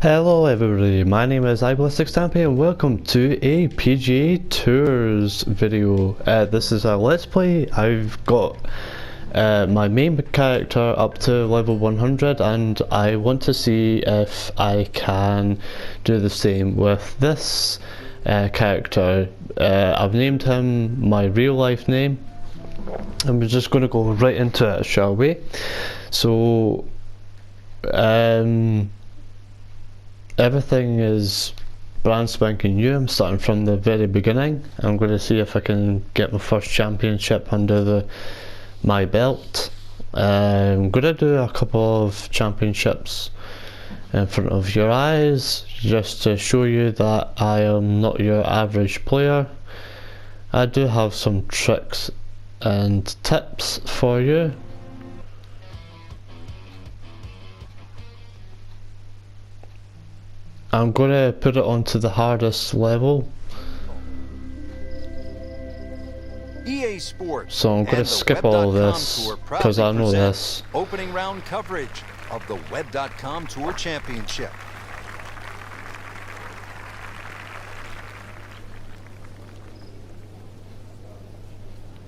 Hello everybody, my name is iBallistic and welcome to a PGA Tours video. This is a Let's Play. I've got my main character up to level 100 and I want to see if I can do the same with this character. I've named him my real life name and we're just going to go right into it, shall we? So everything is brand spanking new. I'm starting from the very beginning. I'm going to see if I can get my first championship under my belt. I'm going to do a couple of championships in front of your eyes just to show you that I am not your average player. I do have some tricks and tips for you. I'm going to put it onto the hardest level. EA Sports. So I'm going to skip all this because I know this. Opening round coverage of the Web.com Tour Championship.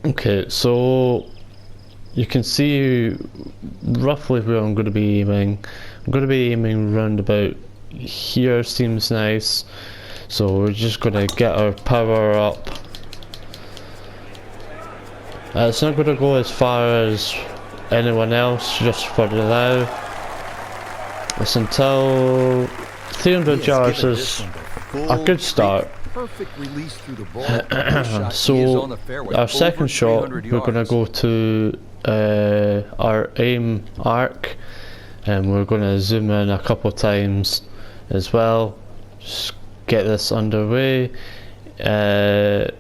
Okay, so you can see roughly where I'm going to be aiming. I'm going to be aiming round about here. Seems nice, so we're just gonna get our power up. It's not gonna go as far as anyone else just for now. It's until 300 yards is a good start. Perfect release through the ball. So our second shot, we're gonna go to our aim arc and we're gonna zoom in a couple times as well. Just get this underway. Go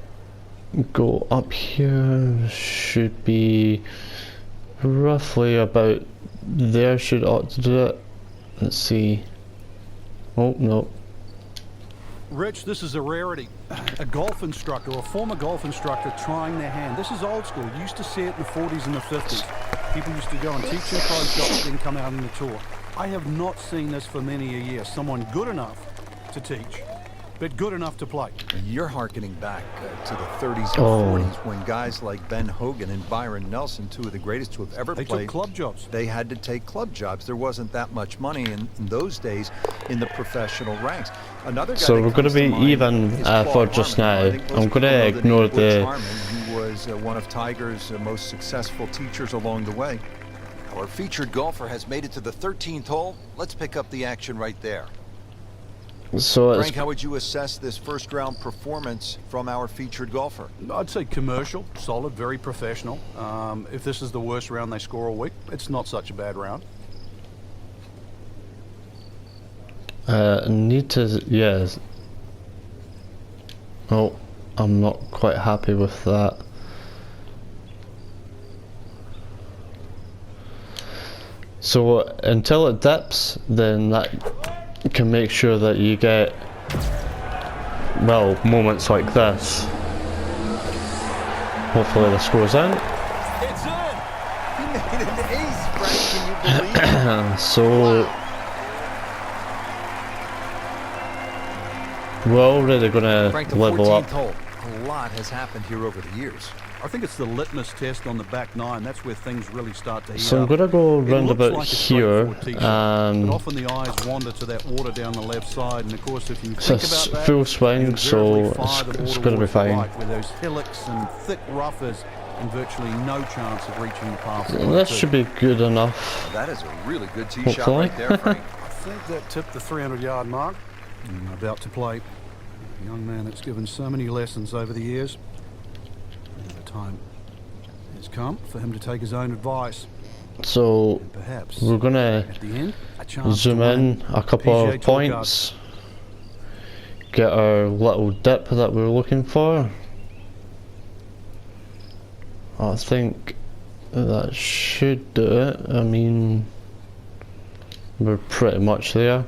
up here, should be roughly about there, should ought to do it. Let's see. Oh no. Rich, this is a rarity. A golf instructor, a former golf instructor trying their hand. This is old school. You used to see it in the 40s and the 50s. People used to go and teach their pro shops, then come out on the tour. I have not seen this for many a year. Someone good enough to teach, but good enough to play. You're hearkening back to the 30s and 40s when guys like Ben Hogan and Byron Nelson, two of the greatest to have ever played, took club jobs. They had to take club jobs. There wasn't that much money in those days in the professional ranks. Another guy so we're going to be even for just now. I'm going to ignore the... Who was one of Tiger's most successful teachers along the way. Our featured golfer has made it to the 13th hole. Let's pick up the action right there. So Frank, how would you assess this first round performance from our featured golfer? I'd say commercial, solid, very professional. If this is the worst round they score all week, it's not such a bad round. Need to, yes. Oh, I'm not quite happy with that. So until it dips, then that can make sure that you get, well, moments like this. Hopefully this goes in. It's in! He made an ace, Frank, can you believe it? So we're already gonna Frank, level up. hole. A lot has happened here over the years. I think it's the litmus test on the back nine. That's where things really start to heat So I'm up. gonna go round about like here. but often the eyes wander to that water down the left side, and of course, if you think It's about that, full swing, so it's gonna be fine. Right, where those hillocks and thick roughers, and virtually no chance of reaching the path. This should be good enough. That is a really good tee Hopefully. shot right there, Frank. I think that tipped the 300-yard mark. And about to play. A young man that's given so many lessons over the years. And the time has come for him to take his own advice. So And perhaps we're gonna at the end, a chance zoom to win in a couple PGA of Tour points, get our little dip that we're looking for. I think that should do it. I mean, we're pretty much there.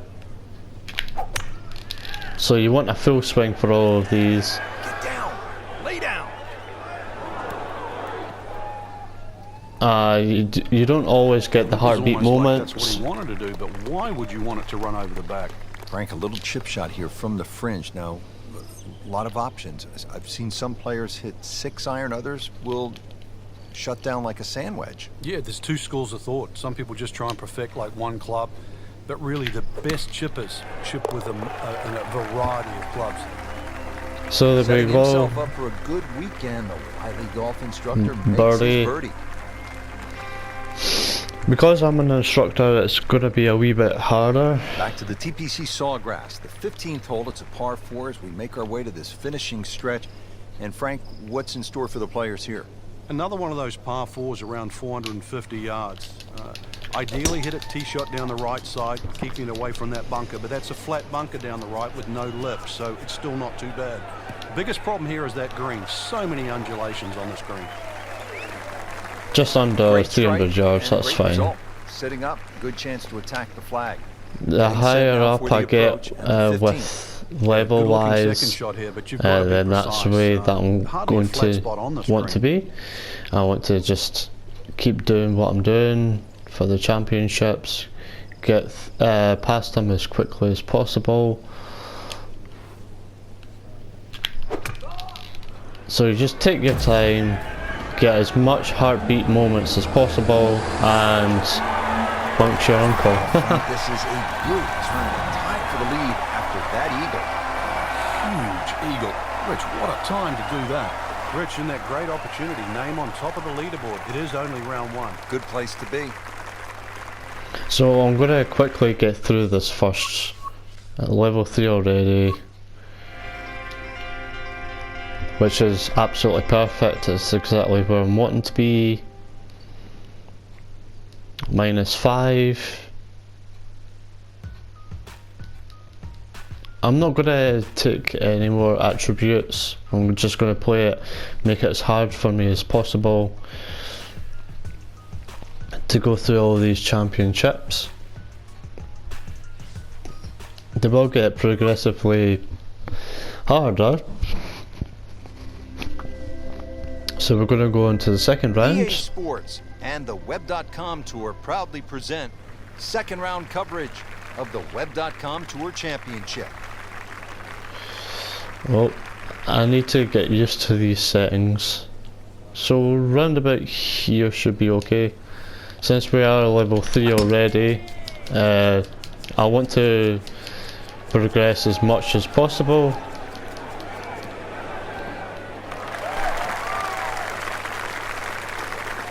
So you want a full swing for all of these. Get down! Lay down! You don't always get the heartbeat moments. That's what he wanted to do, but why would you want it to run over the back? Frank, a little chip shot here from the fringe. Now, a lot of options. I've seen some players hit 6-iron, others will shut down like a sand wedge. Yeah, there's two schools of thought. Some people just try and perfect like one club, but really the best chippers chip with a variety of clubs. So there Setting we go. himself up for a good weekend, the wily golf instructor makes Birdie. his birdie. Because I'm an instructor, it's going to be a wee bit harder. Back to the TPC Sawgrass, the 15th hole. It's a par 4 as we make our way to this finishing stretch. And Frank, what's in store for the players here? Another one of those par 4s around 450 yards. Ideally hit it tee shot down the right side, keeping it away from that bunker, but that's a flat bunker down the right with no lift, so it's still not too bad. Biggest problem here is that green. So many undulations on this green. Just under Great 300 strike yards, and that's great fine. result. Sitting up, good chance to attack the flag. The Getting set higher now up for the I approach get and the 15th. with level Good looking second wise, shot here, but you've got to be then that's the precise. way that I'm Hardly a going flat to spot on this want to green. be. I want to just keep doing what I'm doing for the championships, get past them as quickly as possible. So you just take your time, get as much heartbeat moments as possible, and bunks your uncle. Frank, this is a good tournament. Tied for the lead after that Huge eagle. Rich, what a time to do that. Rich, in that great opportunity, name on top of the leaderboard. It is only round 1. eagle. Good place to be. So I'm going to quickly get through this first. At level 3 already, which is absolutely perfect. It's exactly where I'm wanting to be. -5. I'm not going to take any more attributes. I'm just going to play it, make it as hard for me as possible to go through all these championships. They will get progressively harder. So we're going to go into the second round. EA Sports and the Web.com Tour proudly present second round coverage of the Web.com Tour Championship. Well, I need to get used to these settings. So round about here should be okay. Since we are level 3 already, I want to progress as much as possible.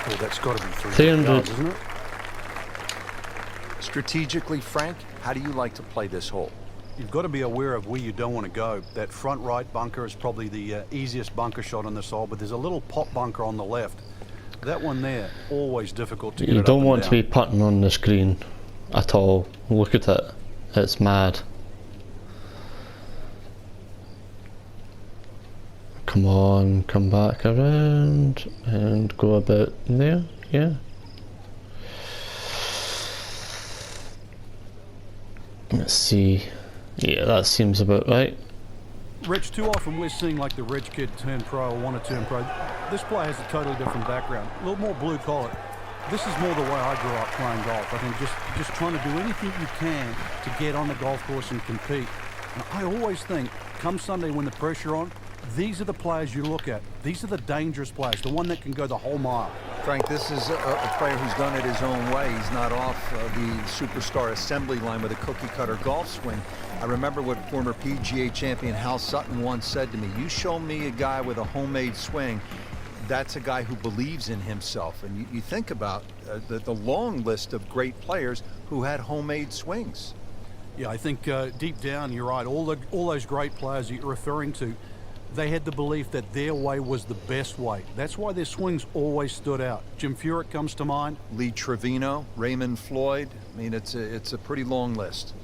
Oh, that's got to be 300 300. yards, isn't it? Strategically, Frank, how do you like to play this hole? You've got to be aware of where you don't want to go. That front right bunker is probably the easiest bunker shot on this hole, but there's a little pop bunker on the left. That one there, always difficult to get You it don't up and want to down. be putting on this green at all. Look at it, it's mad. Come on, come back around and go about there, yeah. Let's see, yeah, that seems about right. Rich, too often we're seeing like the rich kid turn pro or want to turn pro. This player has a totally different background, a little more blue collar. This is more the way I grew up playing golf. I think just trying to do anything you can to get on the golf course and compete. And I always think, come Sunday when the pressure on, these are the players you look at. These are the dangerous players, the one that can go the whole mile. Frank, this is a player who's done it his own way. He's not off the superstar assembly line with a cookie-cutter golf swing. I remember what former PGA champion Hal Sutton once said to me, you show me a guy with a homemade swing, that's a guy who believes in himself. And you think about the long list of great players who had homemade swings. Yeah, I think deep down, you're right. All those great players that you're referring to, they had the belief that their way was the best way. That's why their swings always stood out. Jim Furyk comes to mind. Lee Trevino, Raymond Floyd. I mean, it's a pretty long list.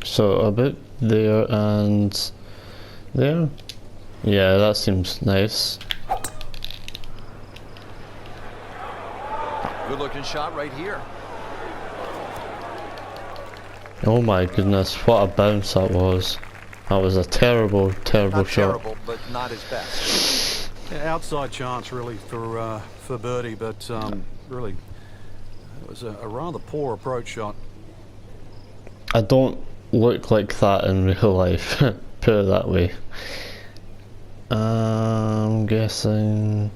So about there and there. Yeah, that seems nice. Good looking shot right here. Oh my goodness, what a bounce that was. That was a terrible, terrible Not shot. terrible, but not his best. Yeah, outside chance really for birdie, but really it was a rather poor approach shot. I don't look like that in real life, put it that way. I'm guessing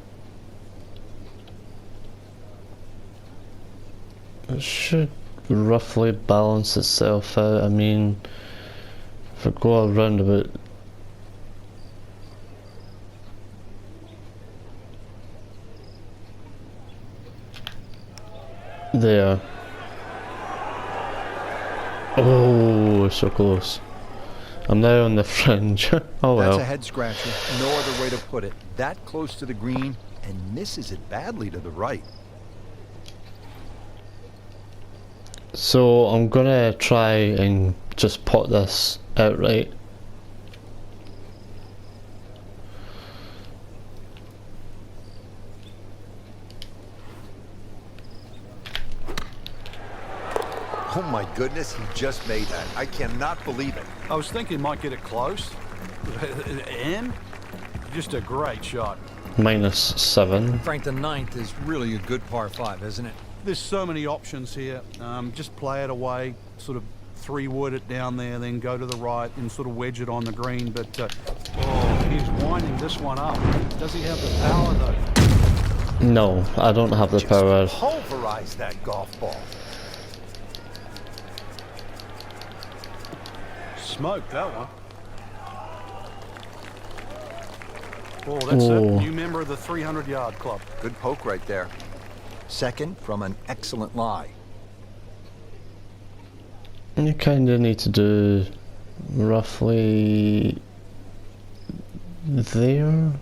it should roughly balance itself out. I mean, if I go around about there. Oh, so close. I'm now on the fringe. Oh well. That's a head scratcher. No other way to put it. That close to the green and misses it badly to the right. So I'm gonna try and just pot this outright. Oh my goodness, he just made that. I cannot believe it. I was thinking might get it close. And just a great shot. -7. Frank, the ninth is really a good par 5, isn't it? There's so many options here. Just play it away, sort of 3-wood it down there, then go to the right and sort of wedge it on the green. But oh, he's winding this one up. Does he have the power though? No, I don't have the power. Pulverize that golf ball. Smoked that one. Oh, that's it. New member of the 300-yard club. Good poke right there. Second from an excellent lie. You kind of need to do roughly there.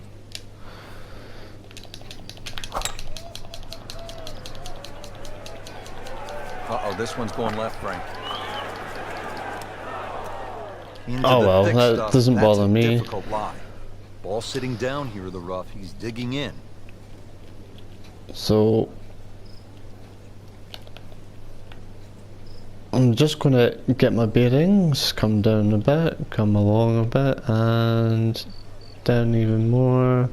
Uh-oh, this one's going left, Frank. Oh well, that doesn't bother me. Difficult lie. Ball sitting down here in the rough. He's digging in. So I'm just gonna get my bearings, come down a bit, come along a bit, and down even more.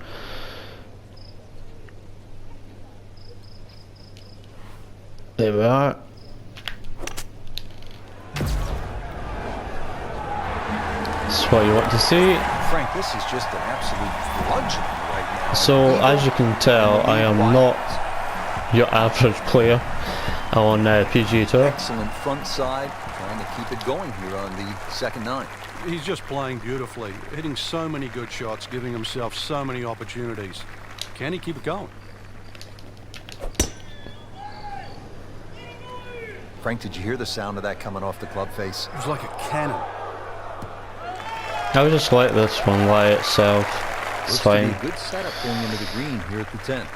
There we are. That's what you want to see. Frank, this is just an absolute bludgeon right now. So as you can tell, I am not your average player on PGA Tour. Excellent front side, trying to keep it going here on the second nine. He's just playing beautifully, hitting so many good shots, giving himself so many opportunities. Can he keep it going? Frank, did you hear the sound of that coming off the club face? It was like a cannon. I would just let this one lie itself. It's Looks fine. to be a good setup going into the green here at the 10th.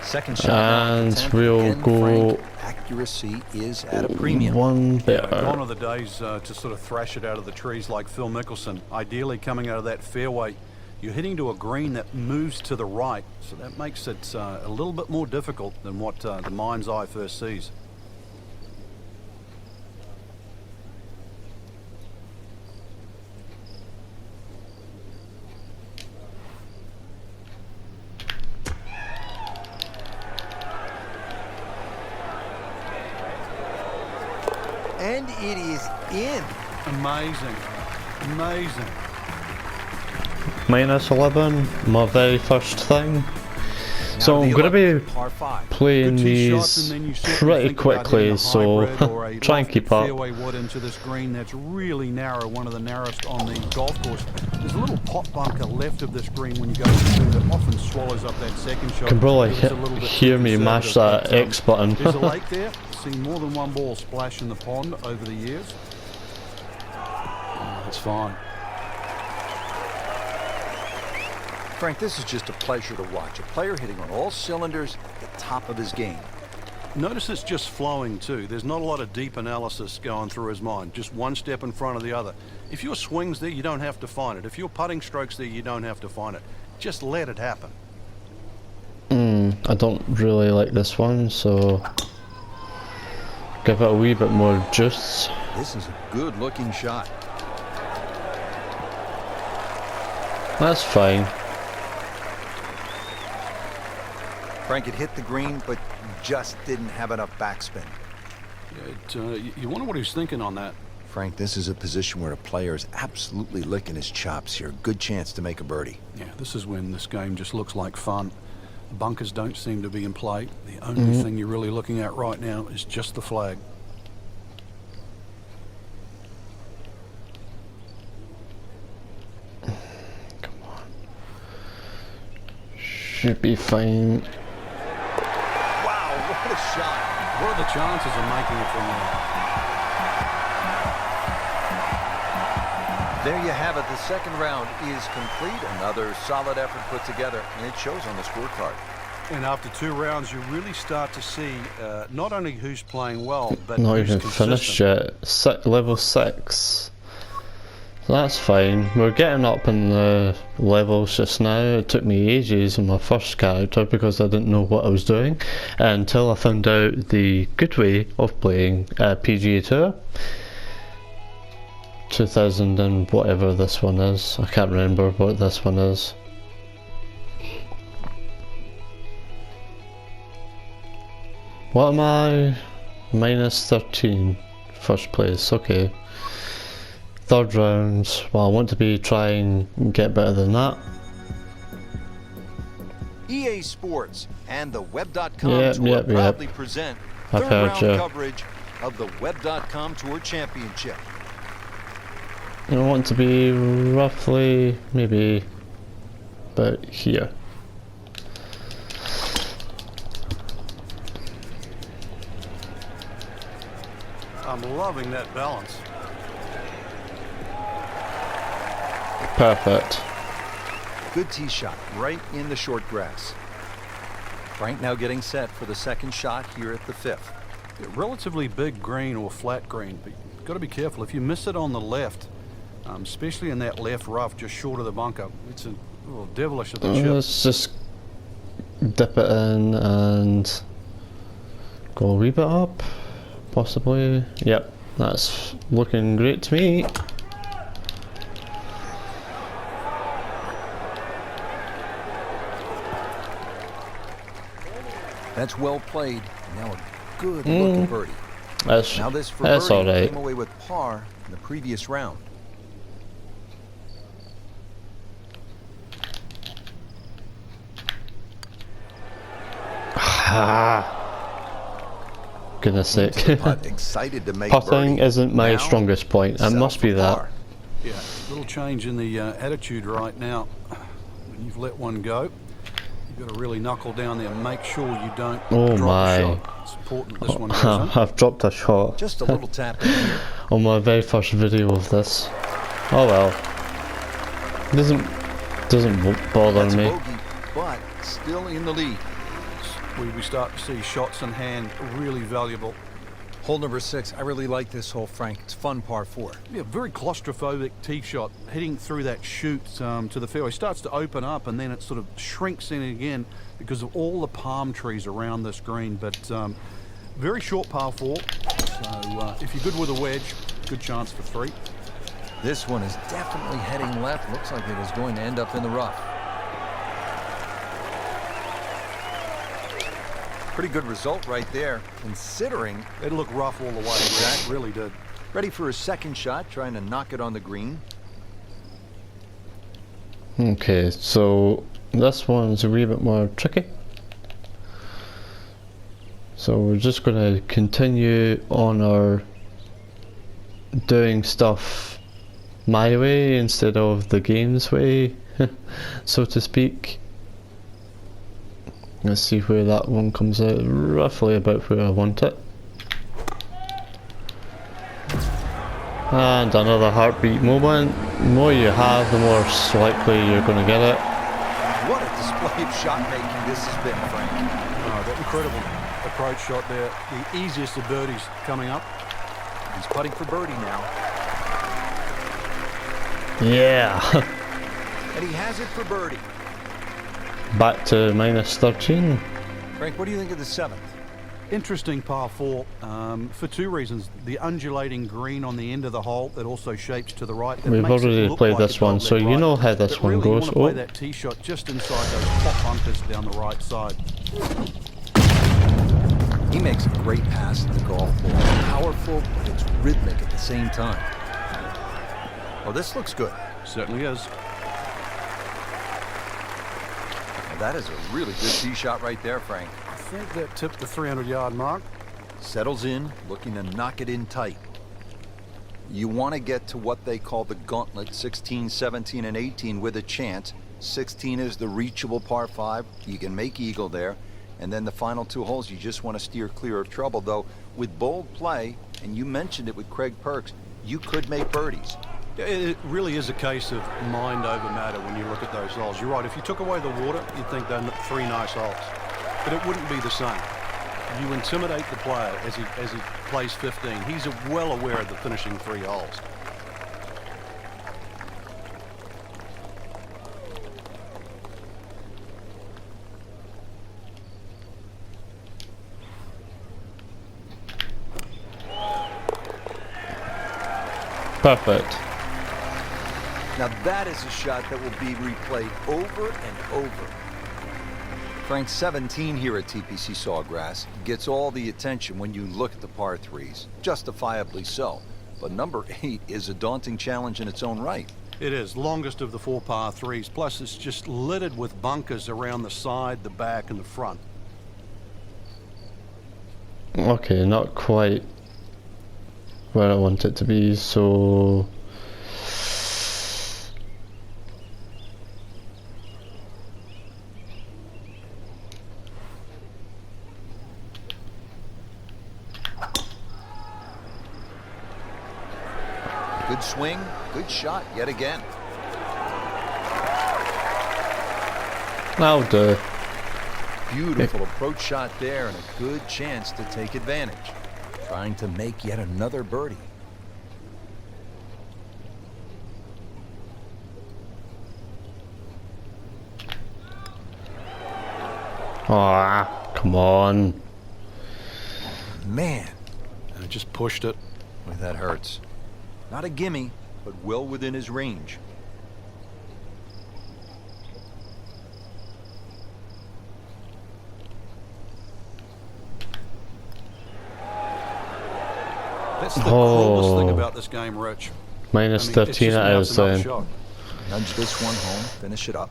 Second shot. And we'll again, go. Frank, accuracy is at a premium. One there. Gone are the days to sort of thrash it out of the trees like Phil Mickelson. Ideally, coming out of that fairway, you're hitting to a green that moves to the right, so that makes it a little bit more difficult than what the mind's eye first sees. And it is in. Amazing. Amazing. -11, my very first thing. So Now I'm the going to be 11th, par 5. playing Good tee shots, these and then you certainly pretty think about hitting quickly, a so hybrid or a try and lofted keep up. fairway wood into this green that's really narrow, one of the narrowest on the golf course. There's a little pot bunker left of this green when you go through that often swallows up that second shot. Can probably It's a little bit hear too me mash conservative, that X button. There's a lake there. Seen more than one ball splash in the pond over the years. It's fine. Frank, this is just a pleasure to watch. A player hitting on all cylinders at the top of his game. Notice it's just flowing too. There's not a lot of deep analysis going through his mind. Just one step in front of the other. If your swing's there, you don't have to find it. If your putting stroke's there, you don't have to find it. Just let it happen. I don't really like this one, so give it a wee bit more juice. This is a good-looking shot. That's fine. Frank, it hit the green, but just didn't have enough backspin. You wonder what he was thinking on that. Frank, this is a position where a player is absolutely licking his chops here. Good chance to make a birdie. Yeah, this is when this game just looks like fun. Bunkers don't seem to be in play. The only thing you're really looking at right now is just the flag. Come on. Should be fine. Wow, what a shot. What are the chances of making it from there? There you have it. The second round is complete. Another solid effort put together, and it shows on the scorecard. And after 2 rounds, you really start to see not only who's playing well, but Not who's even finished yet. Level 6. So that's fine. We're getting up in the levels just now. It took me ages on my first character because I didn't know what I was doing until I found out the good way of playing PGA Tour. 2000 and whatever this one is. I can't remember what this one is. What am I? -13. First place, okay. Third round, well, I want to be trying and get better than that. EA Sports and the Web.com Tour proudly present I've third heard round you. coverage of the Web.com Tour Championship. I want to be roughly, maybe about here. I'm loving that balance. Perfect. Good tee shot right in the short grass. Frank now getting set for the second shot here at the 5th. A relatively big green or flat green, but you've got to be careful. If you miss it on the left, especially in that left rough just short of the bunker, it's a little devilish of the chip. Let's just dip it in and go a wee bit up, possibly. Yep, that's looking great to me. That's well played. Now a good looking birdie. Now this for that's birdie alright. came away with par in the previous round. Goodness sake. Putt, excited to make Putting birdie. isn't my Now, strongest point. It set must up be for that. par. Yeah, little change in the attitude right now. When you've let one go, you've got to really knuckle down there and make sure you don't Oh drop my. a shot. It's important this one goes in. I've dropped a shot Just a little tap in here. on my very first video of this. Oh well. Doesn't bother That's a me. bogey, but still in the lead. We start to see shots in hand really valuable. Hole number 6. I really like this hole, Frank. It's fun par 4. Yeah, very claustrophobic tee shot, heading through that chute to the fairway. Starts to open up and then it sort of shrinks in again because of all the palm trees around this green. But very short par 4. So if you're good with a wedge, good chance for 3. This one is definitely heading left. Looks like it is going to end up in the rough. Pretty good result right there, considering. It looked rough all the way. That really did. Ready for his second shot, trying to knock it on the green. Okay, so this one's a wee bit more tricky. So we're just going to continue on our doing stuff my way instead of the game's way, so to speak. Let's see where that one comes out, roughly about where I want it. And another heartbeat moment. The more you have, the more likely you're going to get it. What a display of shot making this has been, Frank. Oh, that incredible approach shot there. The easiest of birdies coming up. He's putting for birdie now. Yeah. And he has it for birdie. Back to -13. Frank, what do you think of the 7th? Interesting par 4 for 2 reasons. The undulating green on the end of the hole that also shapes to the right. That We've makes it already look played like this a one, so dogleg you right. know how this But one really, goes. You want to play Oh. that tee shot just inside those top bunkers down the right side. He makes a great pass to the golf ball. Powerful, but it's rhythmic at the same time. Oh, this looks good. Certainly is. Well, that is a really good tee shot right there, Frank. I think that tipped the 300-yard mark. Settles in, looking to knock it in tight. You want to get to what they call the gauntlet, 16, 17, and 18 with a chance. 16 is the reachable par 5. You can make eagle there. And then the final 2 holes, you just want to steer clear of trouble. Though, with bold play, and you mentioned it with Craig Perks, you could make birdies. It really is a case of mind over matter when you look at those holes. You're right, if you took away the water, you'd think they're 3 nice holes. But it wouldn't be the same. You intimidate the player as he plays 15. He's well aware of the finishing 3 holes. Perfect. Now that is a shot that will be replayed over and over. Frank, 17 here at TPC Sawgrass gets all the attention when you look at the par 3s, justifiably so. But number 8 is a daunting challenge in its own right. It is, longest of the 4 par 3s, plus it's just littered with bunkers around the side, the back, and the front. Okay, not quite where I want it to be, so... Good swing, good shot yet again. That'll do. Beautiful approach shot there and a good chance to take advantage. Trying to make yet another birdie. Ah, come on. Man, And it just pushed it. boy, that hurts. Not a gimme, but well within his range. That's the cruelest thing about this game, Rich. Minus I mean, 13 it's just I was nuts enough saying. shot. Nudge this one home, finish it up.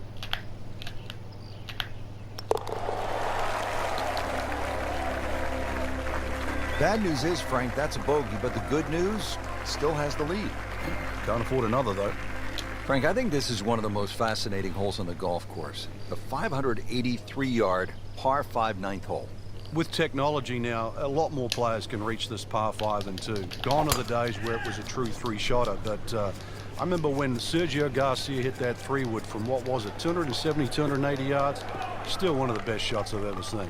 Bad news is, Frank, that's a bogey, but the good news, still has the lead. Can't afford another, though. Frank, I think this is one of the most fascinating holes on the golf course. The 583-yard par 5 9th hole. With technology now, a lot more players can reach this par 5 and 2. Gone are the days where it was a true 3-shotter, but I remember when Sergio Garcia hit that 3-wood from, what was it, 270, 280 yards? Still one of the best shots I've ever seen.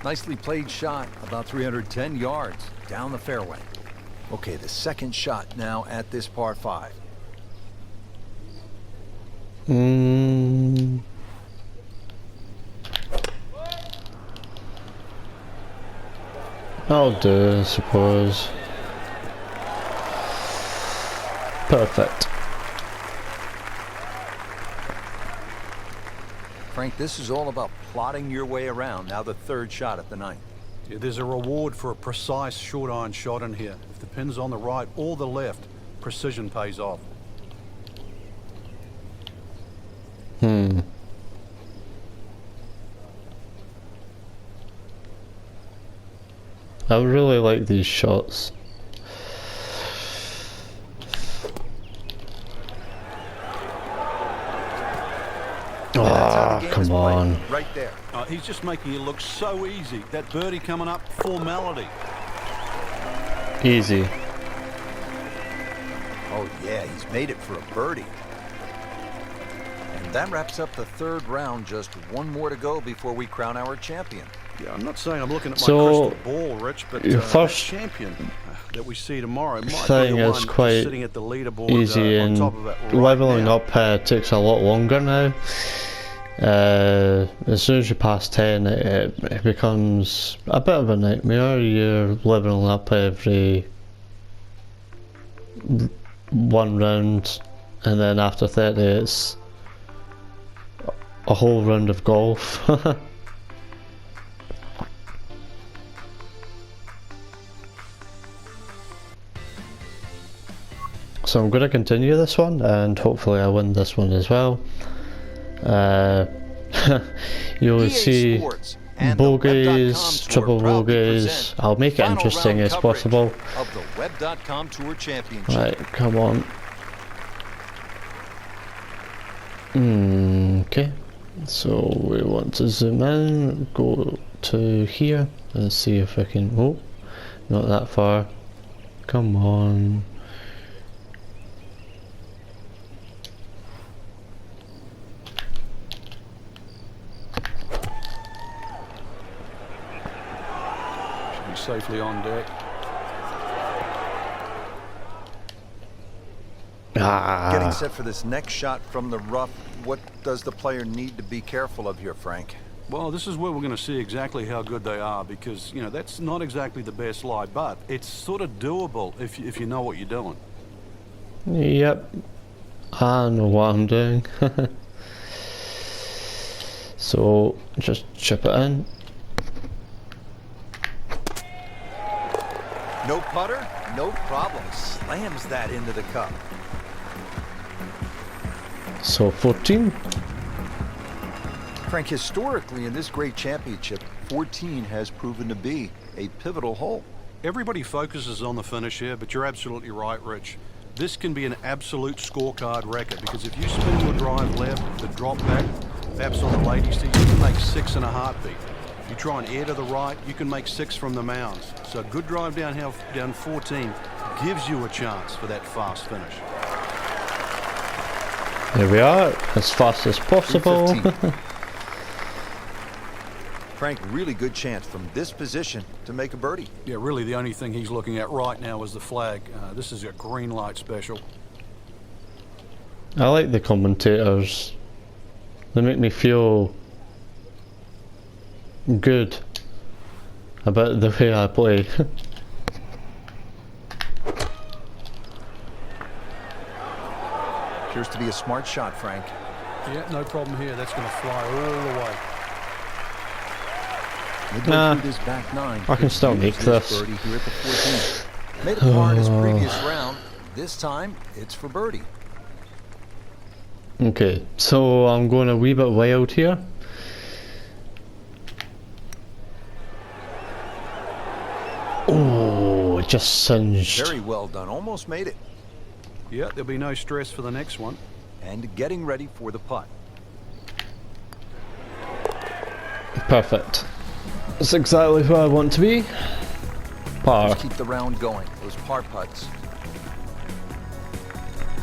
Nicely played shot, about 310 yards down the fairway. Okay, the second shot now at this par 5. I'll do, I suppose. Perfect. Frank, this is all about plotting your way around. Now the third shot at the 9th. Yeah, there's a reward for a precise short iron shot in here. If the pin's on the right or the left, precision pays off. I really like these shots. Ah, come on. Right there. He's just making it look so easy. That birdie coming up, formality. Easy. Oh yeah, he's made it for a birdie. And that wraps up the third round. Just one more to go before we crown our champion. Yeah, I'm not saying I'm looking at my So, crystal ball, Rich, but your that first champion that we see tomorrow might thing be the is one quite sitting at the leaderboard easy, on and top of it right leveling now. up takes a lot longer now. As soon as you pass 10, it becomes a bit of a nightmare. You're leveling up every one round, and then after 30 it's a whole round of golf. So I'm going to continue this one, and hopefully I win this one as well. You'll EA see Sports and the bogeys, Web.com Tour triple proudly bogeys. present I'll make it final interesting round as coverage possible. of the Web.com Tour Championship. Right, come on. Okay, so we want to zoom in, go to here, and see if I can. Oh, not that far. Come on. Should be safely on deck. Getting Ah, set for this next shot from the rough. What does the player need to be careful of here, Frank? Well, this is where we're going to see exactly how good they are, because, you know, that's not exactly the best lie, but it's sort of doable if you know what you're doing. yep. I know what I'm doing. So just chip it in. No putter, no problem. Slams that into the cup. So 14. Frank, historically in this great championship, 14 has proven to be a pivotal hole. Everybody focuses on the finish here, but you're absolutely right, Rich. This can be an absolute scorecard record, because if you spin your drive left, the drop back, perhaps on the ladies' tee, you can make 6 in a heartbeat. If you try and air to the right, you can make 6 from the mounds. So a good drive down 14 gives you a chance for that fast finish. There we are, as fast as possible. 315. Frank, really good chance from this position to make a birdie. Yeah, really the only thing he's looking at right now is the flag. This is a green light special. I like the commentators. They make me feel good about the way I play. Appears to be a smart shot, Frank. Yeah, no problem here. That's going to fly all the way. Midway Nah, through this back nine, I can still could make use this. birdie here at the 14th. Made a par in his previous round. This time, it's for birdie. Okay, so I'm going a wee bit wild here. Oh, it just singed. Very well done. Almost made it. Yeah, there'll be no stress for the next one. And getting ready for the putt. Perfect. That's exactly where I want to be. Par. Just keep the round going. Those par putts.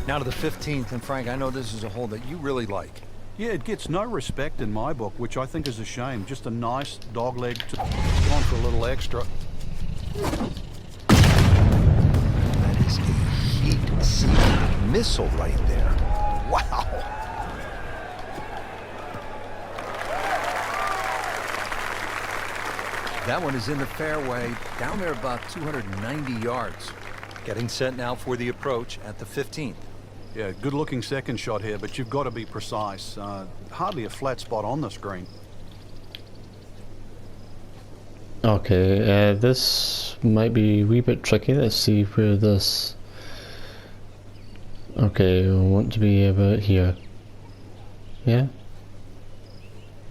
Now to the 15th, and Frank, I know this is a hole that you really like. Yeah, it gets no respect in my book, which I think is a shame. Just a nice dogleg to on for a little extra. That is a heat-seeking missile right there. Wow. That one is in the fairway, down there about 290 yards. Getting set now for the approach at the 15th. Yeah, good looking second shot here, but you've got to be precise. Hardly a flat spot on the screen. Okay, this might be a wee bit tricky. Let's see where this... Okay, we want to be about here. Yeah?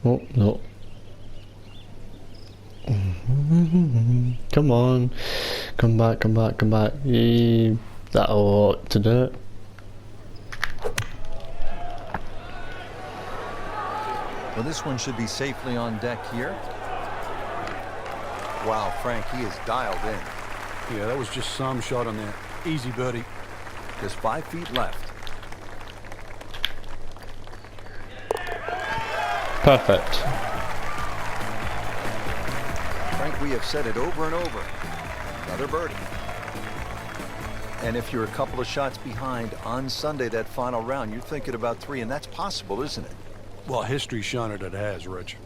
Oh, no. Come on. Come back, come back, come back. That'll ought to do it. Well, this one should be safely on deck here. Wow, Frank, he is dialed in. Yeah, that was just some shot on there. Easy birdie. Just 5 feet left. Perfect. Frank, we have said it over and over. Another birdie. And if you're a couple of shots behind on Sunday, that final round, you're thinking about 3, and that's possible, isn't it? Well, history's shown it has, Rich.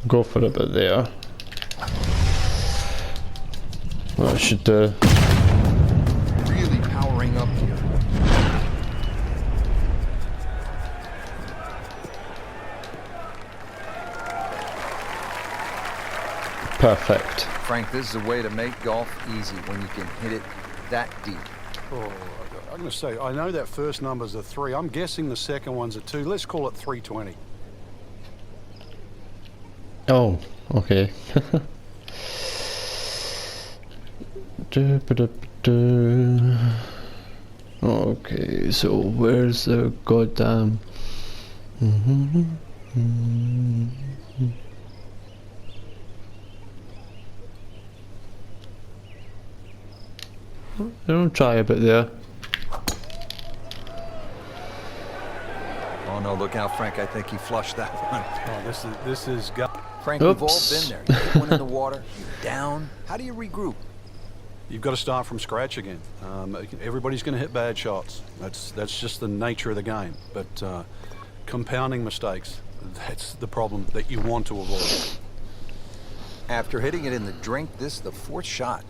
Go for a bit there. That should do. Really powering up here. Perfect. Frank, this is a way to make golf easy when you can hit it that deep. Oh, I'm going to say, I know that first number's a 3. I'm guessing the second one's a 2. Let's call it 320. Oh, okay. Okay, so where's the goddamn... Don't try a bit there. Oh no, look out, Frank. I think he flushed that one. Oh, this is Frank, we've all been there. You hit one in the water, you're down. How do you regroup? You've got to start from scratch again. Everybody's going to hit bad shots. That's just the nature of the game. But compounding mistakes, that's the problem that you want to avoid. After hitting it in the drink, this is the 4th shot.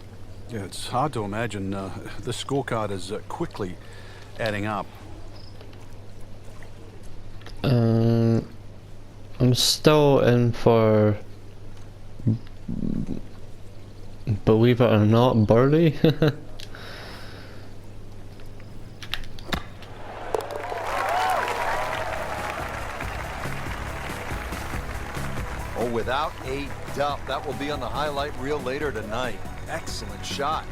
Yeah, it's hard to imagine. The scorecard is quickly adding up. I'm still in for, believe it or not, birdie. Oh, without a doubt, that will be on the highlight reel later tonight. Excellent shot.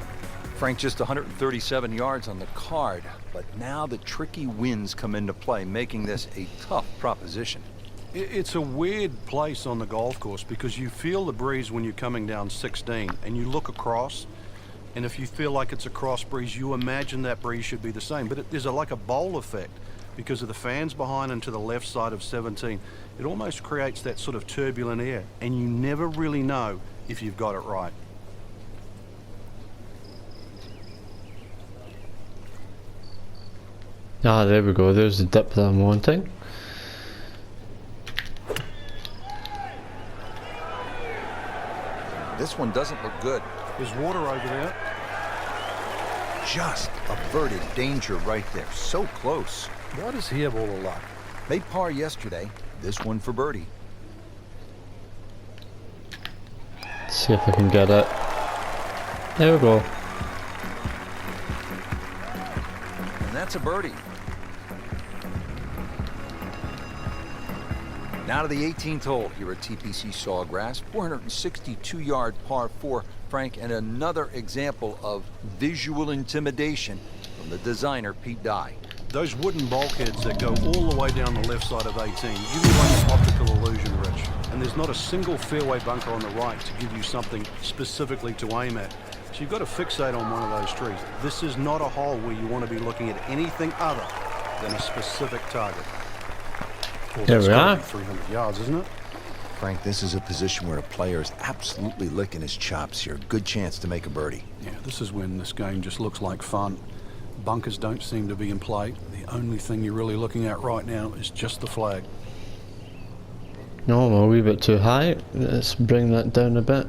Frank, just 137 yards on the card, but now the tricky winds come into play, making this a tough proposition. It's a weird place on the golf course because you feel the breeze when you're coming down 16 and you look across, and if you feel like it's a cross breeze, you imagine that breeze should be the same, but there's like a bowl effect because of the fans behind and to the left side of 17. It almost creates that sort of turbulent air, and you never really know if you've got it right. Ah, there we go, there's the dip that I'm wanting. This one doesn't look good. There's water over there. Just averted danger right there. So close. Why does he have all the luck? Made par yesterday. This one for birdie. Let's see if I can get it. There we go. And that's a birdie. Now to the 18th hole here at TPC Sawgrass. 462-yard par 4, Frank, and another example of visual intimidation from the designer, Pete Dye. Those wooden bulkheads that go all the way down the left side of 18 give you like an optical illusion, Rich. And there's not a single fairway bunker on the right to give you something specifically to aim at. So you've got to fixate on one of those trees. This is not a hole where you want to be looking at anything other than a specific target. Well, there we are. 300 yards, isn't it? Frank, this is a position where a player is absolutely licking his chops here. Good chance to make a birdie. Yeah, this is when this game just looks like fun. Bunkers don't seem to be in play. The only thing you're really looking at right now is just the flag. No, I'm a wee bit too high. Let's bring that down a bit.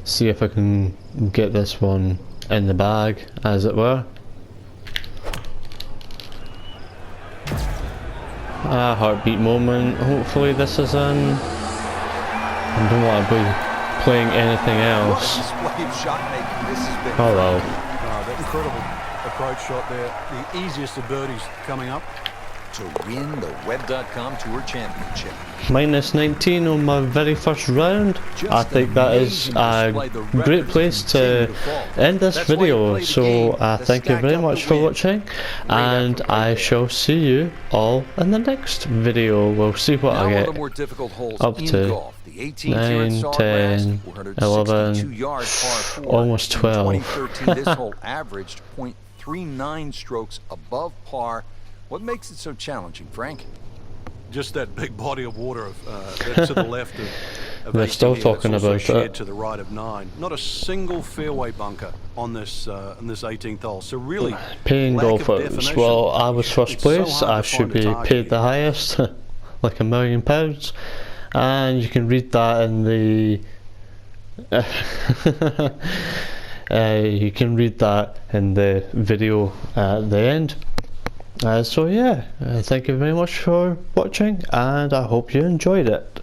See if I can get this one in the bag, as it were. A heartbeat moment. Hopefully this is in. I don't want to be playing anything else. What a display of shot making this has been. Oh well. That incredible approach shot there. The easiest of birdies coming up. To win the Web.com Tour Championship. Minus 19 on my very first round. I think that is a great place to end this video. So thank you very much for watching, and I shall see you all in the next video. We'll see what I get up to 9, 10, 11, almost 12. 2013, this hole averaged .39 strokes above par. What makes it so challenging, Frank? Just that big body of water to the left of They're still talking about it. To the right of 9. Not a single fairway bunker on this 18th hole. So really, paying golfers. Well, I was first place. I should be paid the highest, like £1 million. And you can read that in the. You can read that in the video at the end. So yeah, thank you very much for watching, and I hope you enjoyed it.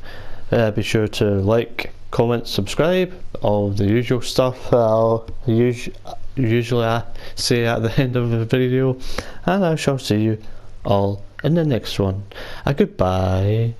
Be sure to like, comment, subscribe, all the usual stuff I'll usually I say at the end of the video, and I shall see you all in the next one. Goodbye.